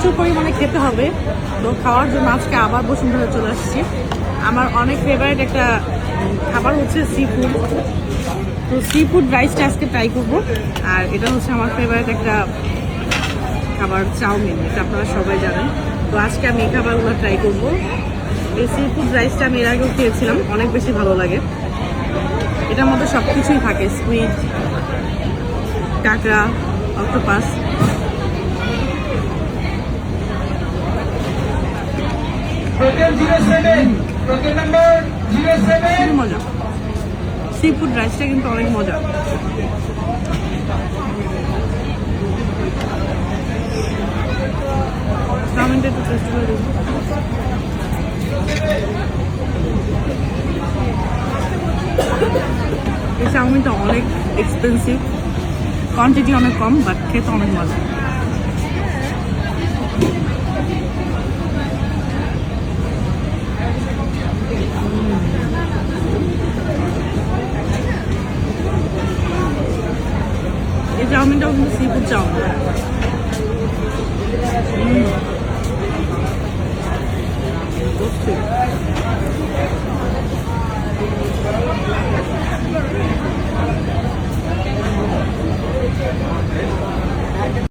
প্রচুর পরিমাণে খেতে হবে, তো খাওয়ার জন্য আজকে আবার বসুন্ধরা চলে আসছি। আমার অনেক ফেভারিট একটা খাবার হচ্ছে সি ফুড, তো সি ফুড রাইসটা আজকে ট্রাই করবো। আর এটা হচ্ছে আমার ফেভারিট একটা খাবার, চাউমিন, এটা আপনারা সবাই জানেন। তো আজকে আমি এই খাবারগুলো ট্রাই করবো। এই সি ফুড রাইসটা আমি এর আগেও খেয়েছিলাম, অনেক বেশি ভালো লাগে। এটার মধ্যে সব কিছুই থাকে, স্কুইড, কাঁকড়া, অক্টোপাস। মজা, সি ফুড রাইসটা কিন্তু অনেক মজা। চাউমিনটা একটু টেস্ট করে দেখুন। এই চাউমিনটা অনেক এক্সপেন্সিভ, কোয়ান্টিটি অনেক কম, বাট খেতে অনেক মজা।